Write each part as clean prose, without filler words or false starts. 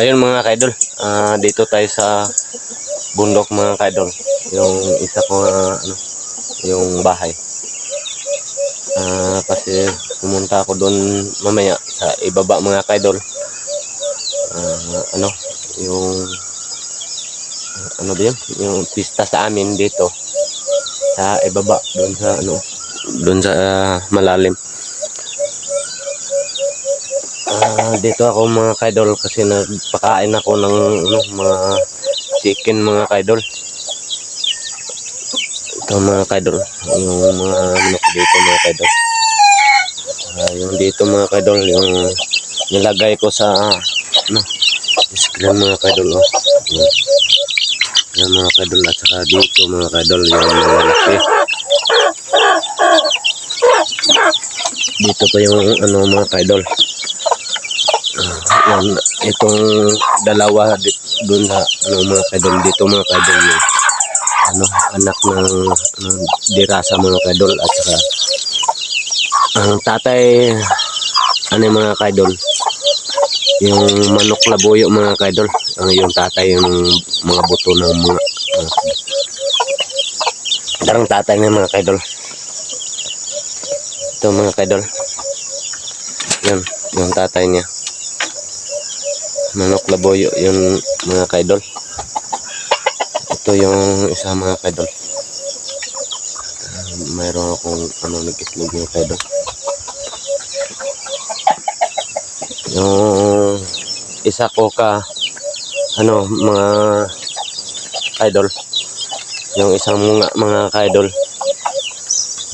Ayun mga kaidol, dito tayo sa bundok mga kaidol. Yung isa ko yung bahay. Kasi pumunta ako doon mamaya sa ibaba mga kaidol. Yung ano ba yun? Yung pista sa amin dito sa ibaba doon sa malalim. Dito ako mga kaidol kasi nagpakain ako ng mga chicken mga kaidol. Ito mga kaidol, yung mga manok dito mga kaidol. Yung dito mga kaidol, yung nilagay ko sa screen mga kaidol. Yan mga kaidol, at saka dito mga kaidol yung malaki. Dito pa yung mga kaidol. Itong dalawa doon sa mga kaidol, dito mga kaidol yung anak ng dirasa mga kaidol, at saka ang tatay mga kaidol, yung manok labuyo mga kaidol, yung tatay yung mga buto ng mga darang tatay ng mga kaidol. Ito mga kaidol, yan yung tatay niya, manok labuyo yung mga kaidol. Ito yung isa mga kaidol. Mayroon akong nag-itlog mga kaidol. Yung isa ko mga kaidol, yung isang mga kaidol.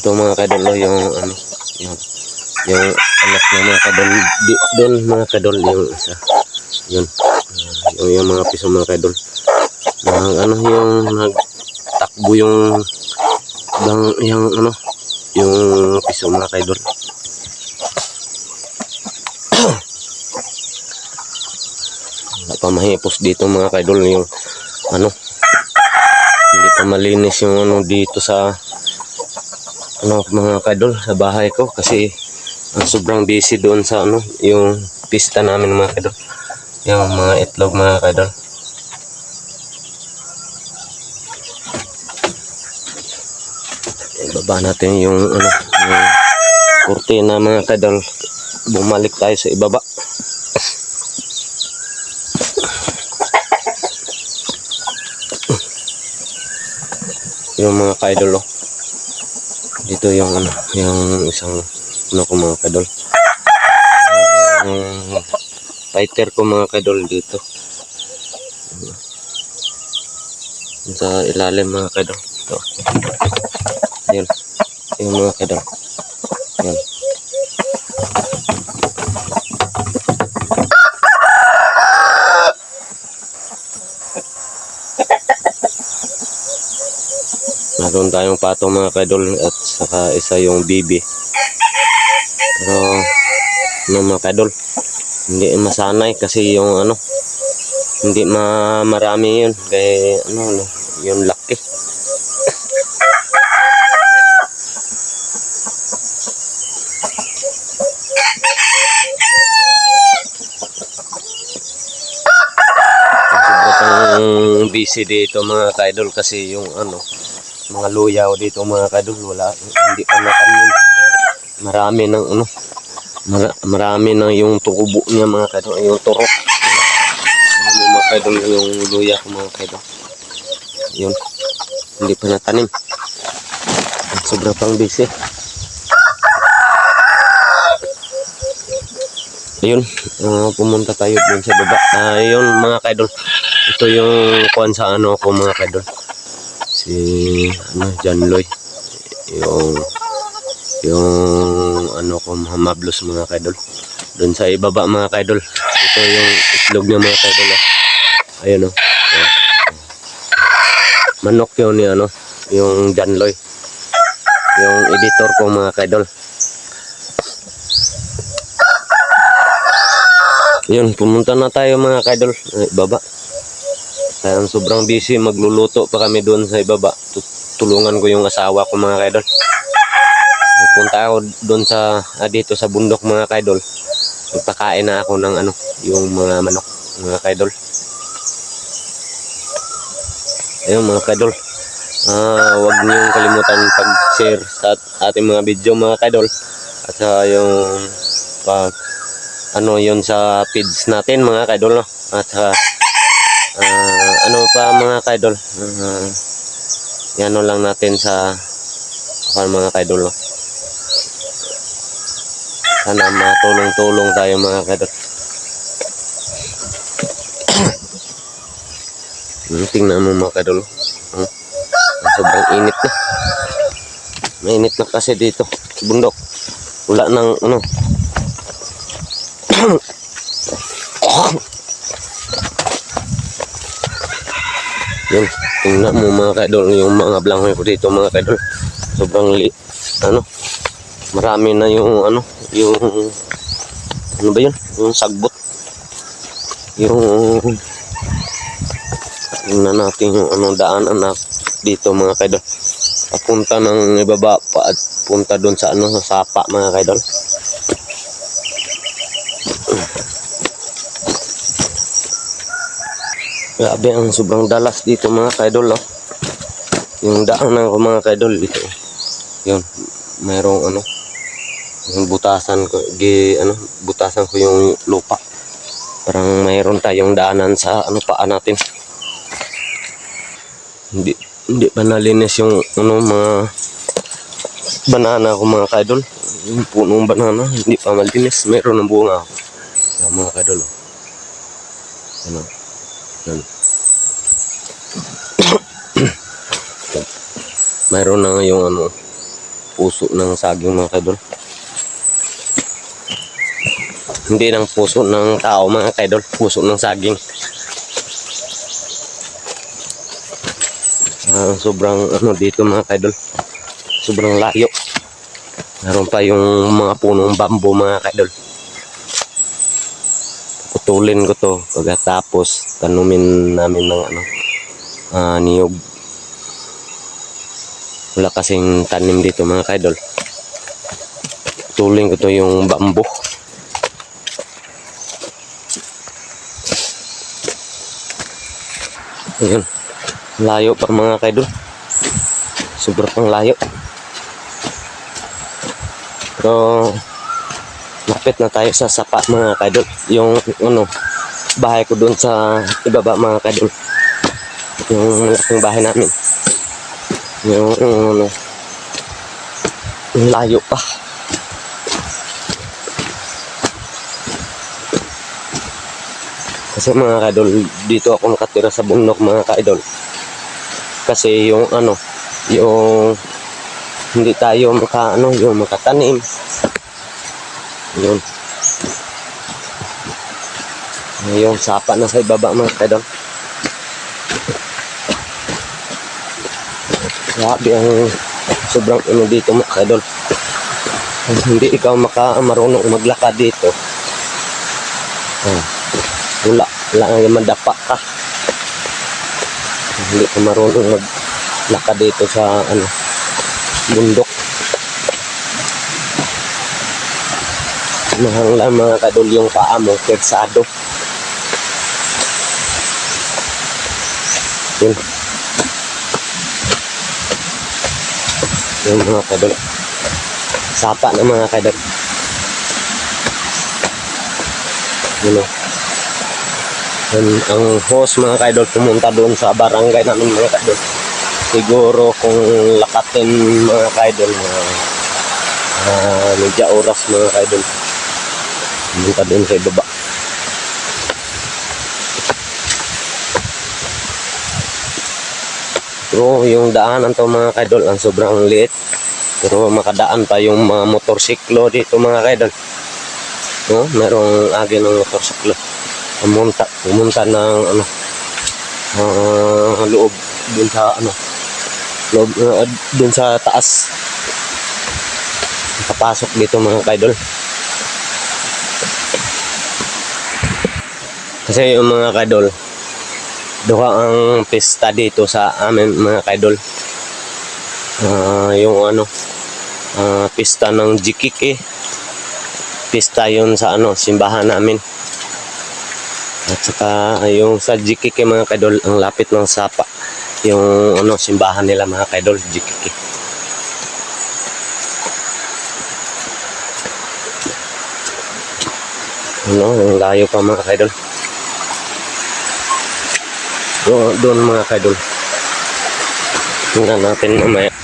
Ito mga kaidol yung yung anak ng mga kaidol doon mga kaidol, yung isa yun, yung mga piso mga kaidol. Yung nagtakbo yung piso mga kaidol. Pamahipos dito mga kaidol, yung hindi pa malinis yung dito sa mga kaidol sa bahay ko, kasi sobrang busy doon sa yung pista namin mga kaidol, yung mga itlog mga kaidol. Ibaba natin yung kurtina mga kaidol. Bumalik tayo sa ibaba. Yung mga kaidol, dito yung yung isang ko mga kaidol, fighter ko mga kaidol dito sa ilalim mga kaidol. Ito. Ayun, yung mga kaidol. Ayun. Meron tayong pato mga kaidol, at saka isa yung bibi. Pero mga kaidol, hindi masanay kasi yung hindi marami yun, kaya yung laki. Sobrang busy dito mga kaidol, kasi yung mga luyaw dito mga kaidol, hindi pa natanim. Marami ng yung tukubo niya mga kaidol, yung turok mga kaidol, yung luya ko mga kaidol. Yun, hindi pa natanim. Sobrang pang busy. Ayun, pumunta tayo dun sa baba. Ayun mga kaidol, ito yung kuwan sa ko mga kaidol, si John Lloyd, yung ko Mablos mga kaidol, dun sa ibaba mga kaidol. Ito yung itlog niya mga kaidol. Ayun manok yun ni yung John Lloyd, yung editor ko mga kaidol. Yun, pumunta na tayo mga kaidol, baba. Kaya sobrang busy, magluluto pa kami doon sa ibaba. Tulungan ko yung asawa ko mga kaidol. Punta ako doon sa dito sa bundok mga kaidol. Nagpakain na ako ng yung mga manok. mga kaidol. Ayun mga kaidol. Huwag niyong kalimutan pag-share sa ating mga video mga kaidol. At yung pag ano yun sa feeds natin mga kaidol, no? At ano pa mga kaidol, yan lang natin sa mga kaidol, no? Sana matulong-tulong tayo mga kaidol. Tingnan mo mga kaidol, sobrang init na. Mainit na kasi dito sa bundok. Wala nang ano. Yun, tingnan mo mga kaidol yung mga blangoy ko dito mga kaidol. Sobrang marami na yung yung ano ba yun? Yung sagbot. Yung tingnan natin yung daanan na dito mga kaidol. Papunta ng ibaba pa at punta doon sa sa sapa mga kaidol. Grabe ang sobrang dalas dito mga kaidol, no? Yung daanan ko mga kaidol dito. Yun, mayroong yung butasan ko, butasan ko yung lupa. Parang mayroon tayong daanan sa paan natin. Hindi pa nalinis yung mga banana ko mga kaidol. Yung punong banana hindi pa malinis, mayroon ng bunga. Yan mga kaidol, oh. Yan. Mayroon na yung puso ng saging mga kaidol. Hindi ng puso ng tao mga kaidol, puso ng saging. Sobrang dito mga kaidol, sobrang layo. Meron pa yung mga punong bamboo mga kaidol. Putulin ko to pagkatapos tanumin namin ng niyog. Wala kasing tanim dito mga kaidol. Putulin ko to yung bamboo. Ayun, layo pa mga kaidol, sobrang layo. Pero lapit na tayo sa sapa mga kaidol. Yung bahay ko doon sa ibaba mga kaidol, yung malaking bahay namin. Yung layo pa. Kasi mga kaidol, dito ako nakatira sa bundok mga kaidol. Kasi yung yung hindi tayo yung makatanim. Yun. Yung sapa na sa ibaba mga kaidol. Grabe ang sobrang dito mga kaidol. Kung hindi ikaw marunong maglakad dito, wala ang madapa ka. Hindi ka marunong maglakad dito sa bundok. Mahal lang mga kaidol yung paa mo, kersado. Yun. Yung mga kaidol, sapa na mga kaidol. Yun. Ang host mga kaidol pumunta doon sa barangay namin mga kaidol. Siguro kung lakatin mga kaidol medya oras mga kaidol. Pumunta doon sa ibaba. Pero yung daanan to mga kaidol ang sobrang liit. Pero makadaan pa yung mga motorsiklo dito mga kaidol. No, merong agi ng motorsiklo. Pumunta ng loob dun sa loob dun sa taas. Nakapasok dito mga kaidol. Kasi yung mga kaidol, duha ang pista dito sa amin mga kaidol. Yung pista ng Jikiki. Pista yun sa simbahan namin. At saka yung sa GKK mga kaidol, ang lapit ng sapa. Yung ano, simbahan nila mga kaidol, GKK. Ano, ang layo pa mga kaidol. Doon mga kaidol. Tingnan natin mamaya.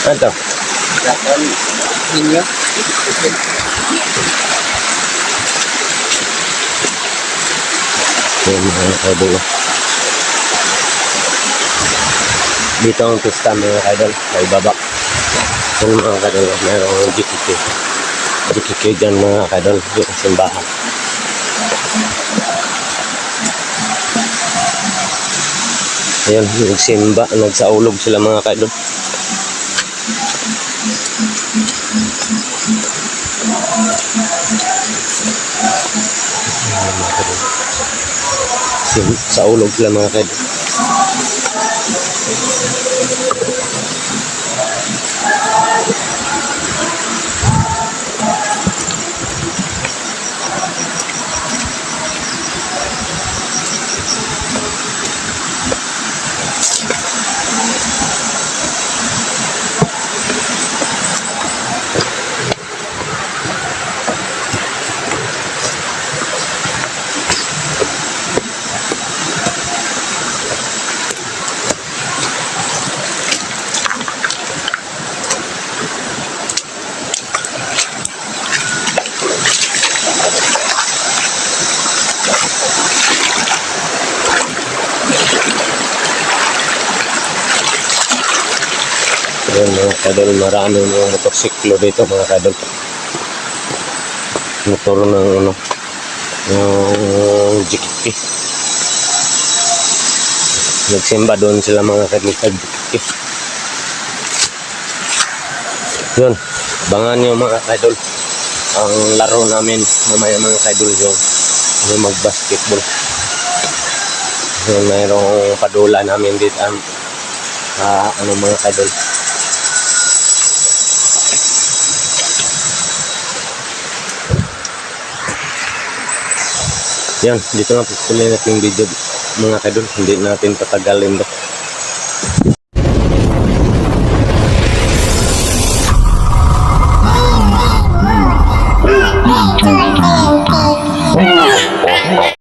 Ito. Dapat ninyo. Yan mga kaidol. Dito ang pista mga kaidol, sa ibaba. Yung mga kaidol, mayroong GKK. GKK dyan mga kaidol, yung simbahan. Ayan, nagsimba, nagsaulog sila mga kaidol. Saulog sila mga kaidol. Ayan mga kadol, maraming mga motorsiklo dito mga kadol. Motor ng ano, yung GKK. Nagsimba doon sila mga kadol sa GKK. Yun, abangan nyo mga kadol. Ang laro namin mamaya mga kadol yung mag-basketball. Yung mayroong padula namin dito ano mga kadol. Yan, dito na pagpunin natin yung video mga kadol. Hindi natin patagalin ba.